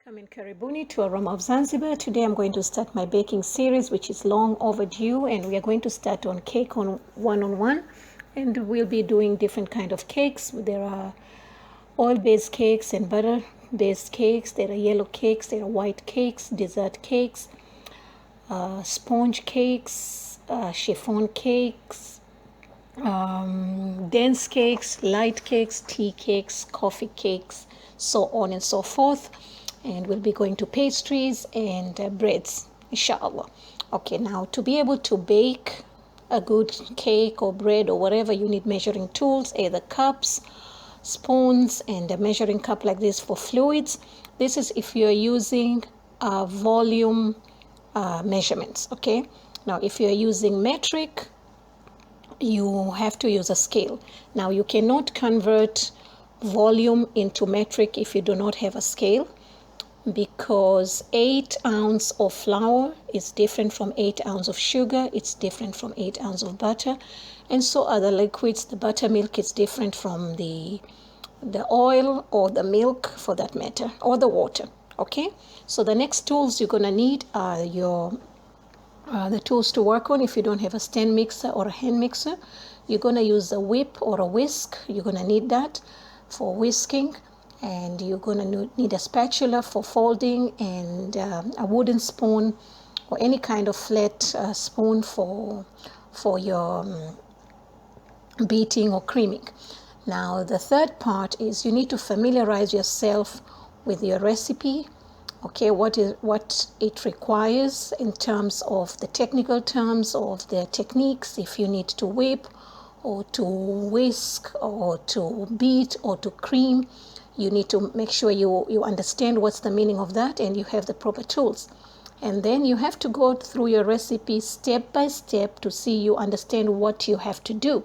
Welcome in Karibuni to Aroma of Zanzibar. Today I'm going to start my baking series, which is long overdue, and we are going to start on cake on one, and we'll be doing different kind of cakes. There are oil-based cakes and butter-based cakes. There are yellow cakes. There are white cakes, dessert cakes, sponge cakes, chiffon cakes, dense cakes, light cakes, tea cakes, coffee cakes, so on and so forth. And we'll be going to pastries and breads, inshallah. Okay, now to be able to bake a good cake or bread or whatever, you need measuring tools, either cups, spoons, and a measuring cup like this for fluids. This is if you're using volume measurements, okay? Now, if you're using metric, you have to use a scale. Now, you cannot convert volume into metric if you do not have a scale, because 8 ounces of flour is different from 8 ounces of sugar. It's different from 8 ounces of butter, and so other liquids. The buttermilk is different from the oil or the milk, for that matter, or the water. Okay, so the next tools you're gonna need are the tools to work on. If you don't have a stand mixer or a hand mixer, you're gonna use a whip or a whisk. You're gonna need that for whisking. And you're going to need a spatula for folding, and a wooden spoon or any kind of flat spoon for your beating or creaming. Now, the third part is you need to familiarize yourself with your recipe. Okay, what it requires in terms of the technical terms of the techniques. If you need to whip or to whisk or to beat or to cream, you need to make sure you understand what's the meaning of that, and you have the proper tools. And then you have to go through your recipe step by step to see you understand what you have to do.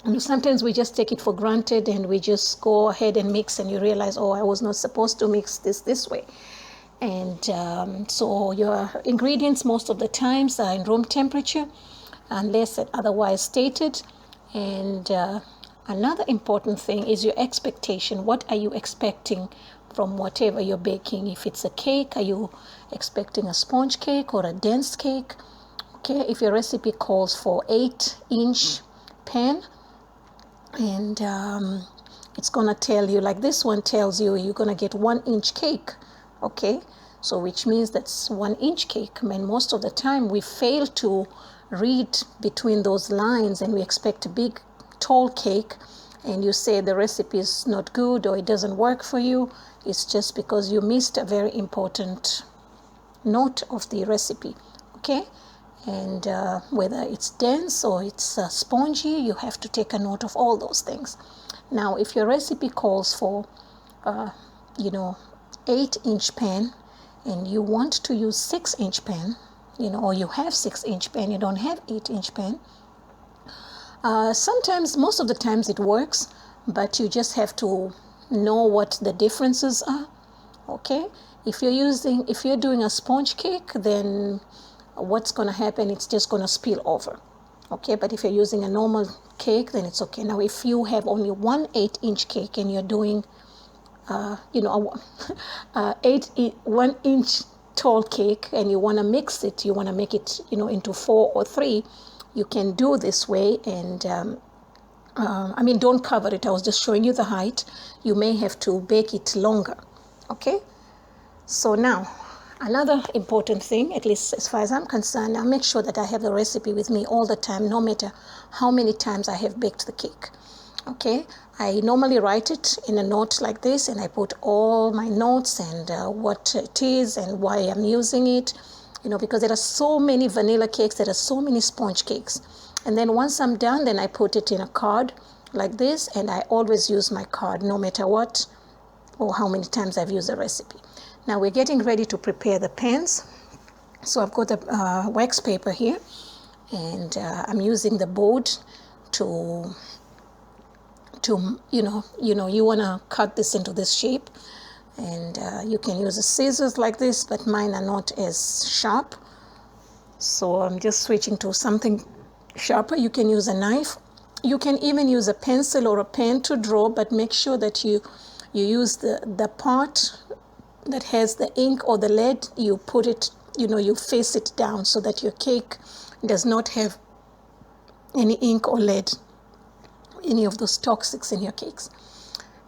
And sometimes we just take it for granted and we just go ahead and mix, and you realize, oh, I was not supposed to mix this way. And so your ingredients most of the times are in room temperature, unless otherwise stated. And another important thing is your expectation. What are you expecting from whatever you're baking? If it's a cake, are you expecting a sponge cake or a dense cake? Okay, if your recipe calls for 8-inch pan, and it's gonna tell you, like this one tells you, you're gonna get 1-inch cake. Okay, so which means that's 1-inch cake. I mean, most of the time we fail to read between those lines, and we expect a big tall cake, and you say the recipe is not good or it doesn't work for you. It's just because you missed a very important note of the recipe. Okay, and whether it's dense or it's spongy, you have to take a note of all those things. Now, if your recipe calls for 8-inch pan, and you want to use 6-inch pan, or you have 6-inch pan, you don't have 8-inch pan. Sometimes, most of the times it works, but you just have to know what the differences are. Okay, if you're doing a sponge cake, then what's going to happen? It's just going to spill over. Okay, but if you're using a normal cake, then it's okay. Now, if you have only 1/8-inch cake and you're doing, 1-inch tall cake, and you want to mix it, you want to make it, into 4 or 3. You can do this way, and don't cover it. I was just showing you the height. You may have to bake it longer. Okay, so now another important thing, at least as far as I'm concerned, I make sure that I have the recipe with me all the time, no matter how many times I have baked the cake. Okay, I normally write it in a note like this, and I put all my notes and what it is and why I'm using it. Because there are so many vanilla cakes, there are so many sponge cakes. And then once I'm done, then I put it in a card like this, and I always use my card no matter what or how many times I've used the recipe. Now we're getting ready to prepare the pans. So I've got the wax paper here, and I'm using the board to you want to cut this into this shape. And you can use the scissors like this, but mine are not as sharp. So I'm just switching to something sharper. You can use a knife. You can even use a pencil or a pen to draw, but make sure that you use the part that has the ink or the lead, you put it, you face it down so that your cake does not have any ink or lead, any of those toxics in your cakes.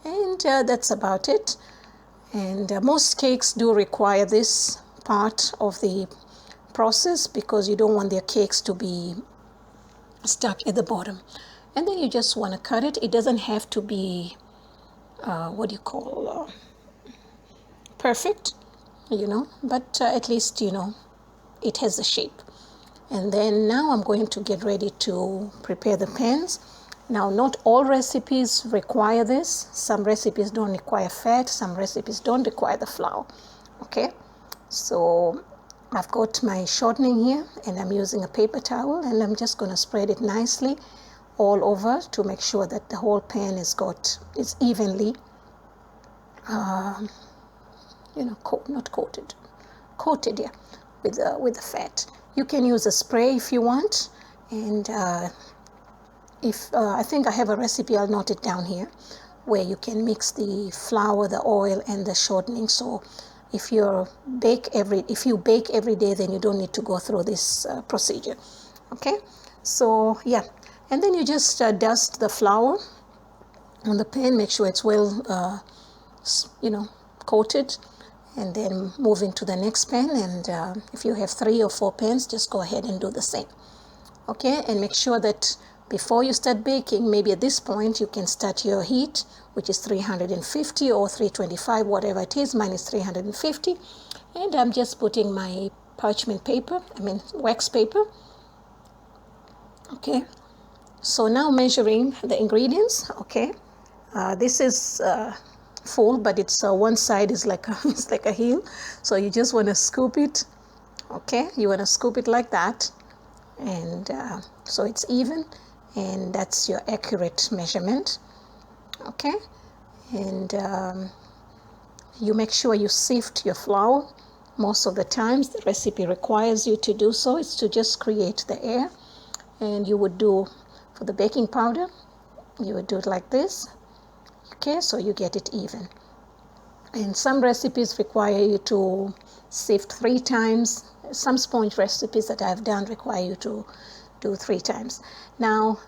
And that's about it. And most cakes do require this part of the process because you don't want their cakes to be stuck at the bottom. And then you just want to cut it. It doesn't have to be perfect, but at least it has a shape. And then now I'm going to get ready to prepare the pans. Now, not all recipes require this. Some recipes don't require fat, some recipes don't require the flour. Okay, so I've got my shortening here and I'm using a paper towel, and I'm just going to spread it nicely all over to make sure that the whole pan is evenly coated, yeah, with the fat. You can use a spray if you want, and I think I have a recipe, I'll note it down here, where you can mix the flour, the oil, and the shortening. So if you bake every day, then you don't need to go through this procedure. Okay, so yeah, and then you just dust the flour on the pan, make sure it's well coated, and then move into the next pan. And if you have 3 or 4 pans, just go ahead and do the same. Okay, and make sure that before you start baking, maybe at this point you can start your heat, which is 350 or 325, whatever it is. Mine is 350. And I'm just putting my parchment paper, wax paper. Okay, so now measuring the ingredients. Okay, this is full, but it's one side is like it's like a heel, so you just want to scoop it. Okay, you want to scoop it like that, and so it's even, and that's your accurate measurement. Okay, and you make sure you sift your flour. Most of the times the recipe requires you to do so. It's to just create the air. And you would do, for the baking powder, you would do it like this. Okay, so you get it even. And some recipes require you to sift 3 times. Some sponge recipes that I've done require you to do 3 times. Now,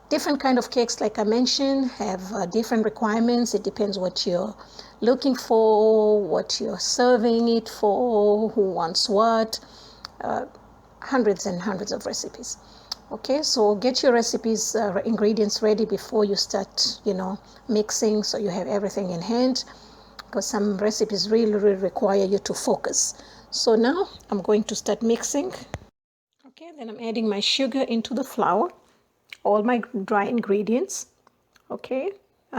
different kind of cakes, like I mentioned, have different requirements. It depends what you're looking for, what you're serving it for, who wants what. Hundreds and hundreds of recipes. Okay, so get your recipes, ingredients ready before you start, mixing, so you have everything in hand, because some recipes really require you to focus. So now I'm going to start mixing. Okay, then I'm adding my sugar into the flour, all my dry ingredients. Okay,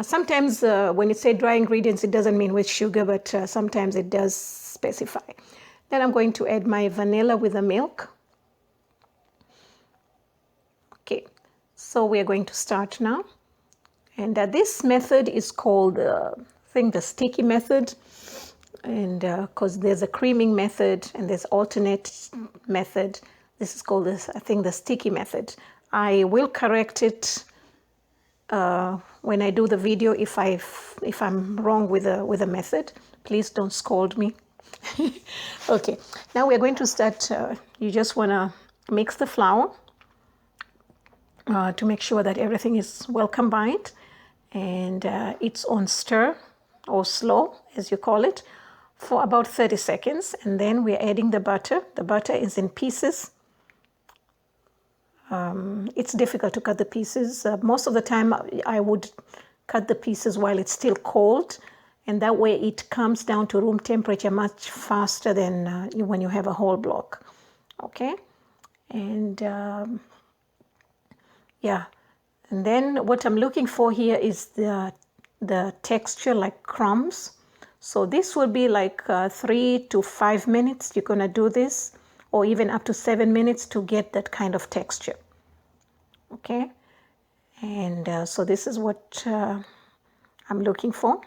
sometimes when it says dry ingredients, it doesn't mean with sugar, but sometimes it does specify. Then I'm going to add my vanilla with the milk. Okay, so we are going to start now. And this method is called, I think, the sticky method. And because there's a creaming method and there's alternate method. This is called, I think, the sticky method. I will correct it when I do the video if I'm wrong with a method. Please don't scold me. Okay, now we're going to start. You just want to mix the flour. To make sure that everything is well combined, and it's on stir or slow, as you call it, for about 30 seconds. And then we're adding the butter. The butter is in pieces. It's difficult to cut the pieces. Most of the time I would cut the pieces while it's still cold, and that way it comes down to room temperature much faster than when you have a whole block. Okay, and yeah, and then what I'm looking for here is the texture like crumbs. So this will be like 3 to 5 minutes. You're gonna do this, or even up to 7 minutes to get that kind of texture. Okay, and so this is what I'm looking for.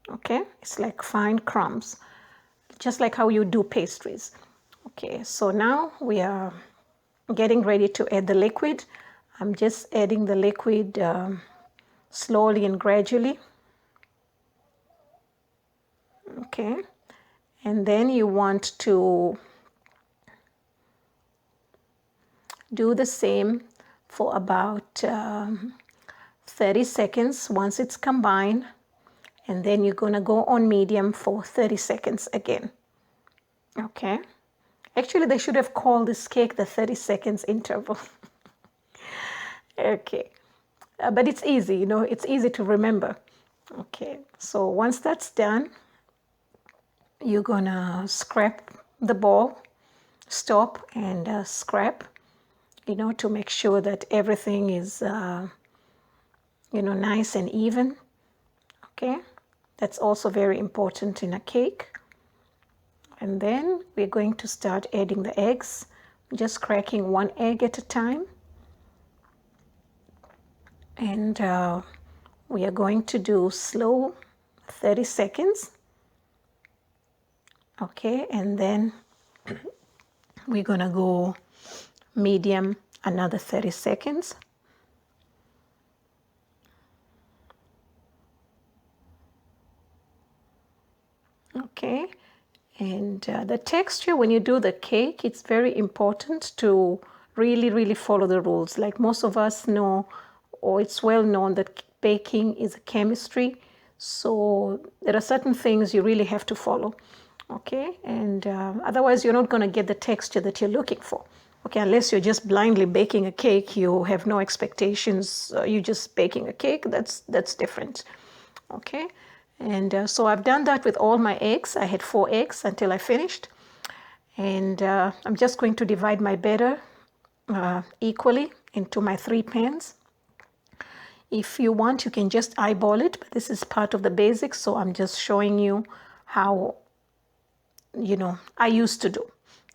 Okay, it's like fine crumbs, just like how you do pastries. Okay, so now we are getting ready to add the liquid. I'm just adding the liquid slowly and gradually. Okay, and then you want to do the same for about 30 seconds once it's combined, and then you're gonna go on medium for 30 seconds again. Okay, actually they should have called this cake the 30 seconds interval. Okay, but it's easy, you know, it's easy to remember. Okay, so once that's done, you're gonna scrape the ball, stop and scrape, you know, to make sure that everything is, you know, nice and even. Okay, that's also very important in a cake. And then we're going to start adding the eggs, just cracking one egg at a time. And we are going to do slow 30 seconds. Okay, and then we're gonna go medium another 30 seconds. Okay, and the texture, when you do the cake, it's very important to really follow the rules. Like most of us know, or it's well known that baking is a chemistry. So there are certain things you really have to follow. Okay, and otherwise you're not going to get the texture that you're looking for. Okay, unless you're just blindly baking a cake, you have no expectations. You're just baking a cake. That's different. Okay, and so I've done that with all my eggs. I had 4 eggs until I finished. And I'm just going to divide my batter equally into my 3 pans. If you want, you can just eyeball it, but this is part of the basics, so I'm just showing you how, you know, I used to do.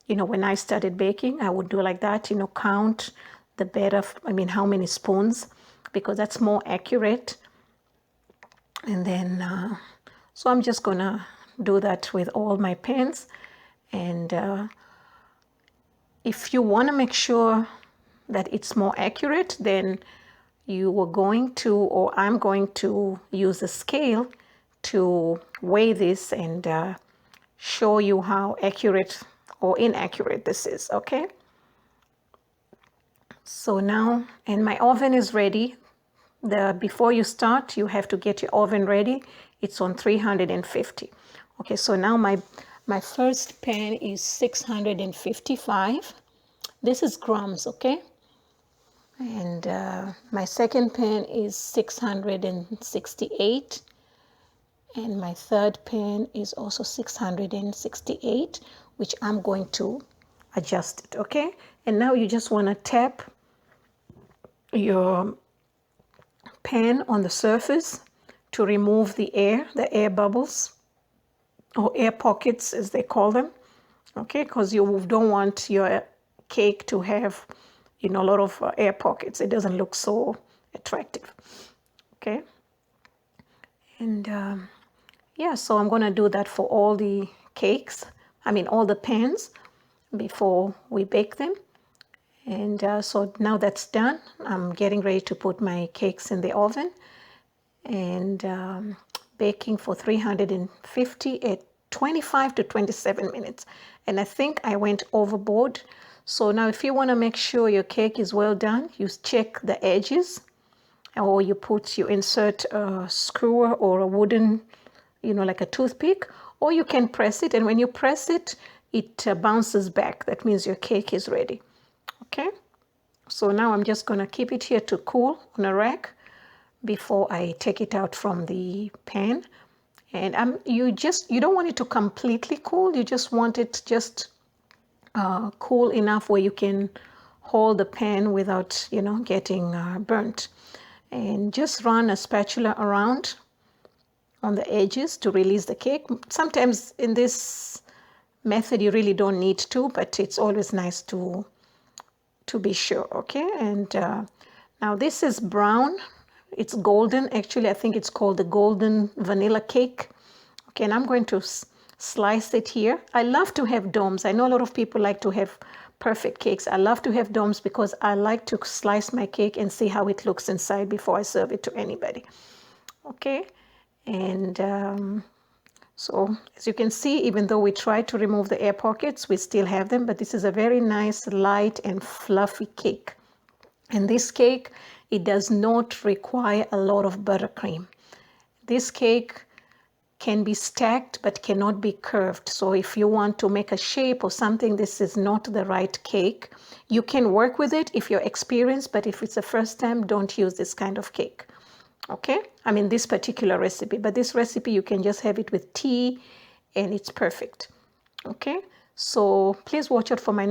You know, when I started baking, I would do like that, you know, count the batter, how many spoons, because that's more accurate. And then, so I'm just gonna do that with all my pans. And if you want to make sure that it's more accurate, then you are going to, or I'm going to use a scale to weigh this and show you how accurate or inaccurate this is, okay? So now, and my oven is ready. Before you start, you have to get your oven ready. It's on 350. Okay, so now my first pan is 655. This is grams, okay? And my second pan is 668. And my third pan is also 668, which I'm going to adjust it, okay? And now you just want to tap your pan on the surface to remove the air bubbles, or air pockets as they call them, okay? Because you don't want your cake to have, you know, a lot of air pockets. It doesn't look so attractive, okay? And yeah, so I'm going to do that for all the cakes, all the pans before we bake them. And so now that's done, I'm getting ready to put my cakes in the oven and baking for 350 at 25 to 27 minutes. And I think I went overboard. So now if you want to make sure your cake is well done, you check the edges, or you insert a skewer or a wooden, you know, like a toothpick, or you can press it. And when you press it, it bounces back. That means your cake is ready. Okay. So now I'm just going to keep it here to cool on a rack before I take it out from the pan. And you don't want it to completely cool. You just want it just cool enough where you can hold the pan without, you know, getting burnt. And just run a spatula around on the edges to release the cake. Sometimes in this method you really don't need to, but it's always nice to be sure, okay? And now this is brown. It's golden. Actually, I think it's called the golden vanilla cake. Okay, and I'm going to slice it here. I love to have domes. I know a lot of people like to have perfect cakes. I love to have domes because I like to slice my cake and see how it looks inside before I serve it to anybody. Okay, and So as you can see, even though we tried to remove the air pockets, we still have them, but this is a very nice, light and fluffy cake. And this cake, it does not require a lot of buttercream. This cake can be stacked but cannot be curved. So if you want to make a shape or something, this is not the right cake. You can work with it if you're experienced, but if it's the first time, don't use this kind of cake. Okay, I mean this particular recipe, but this recipe you can just have it with tea and it's perfect. Okay, so please watch out for my next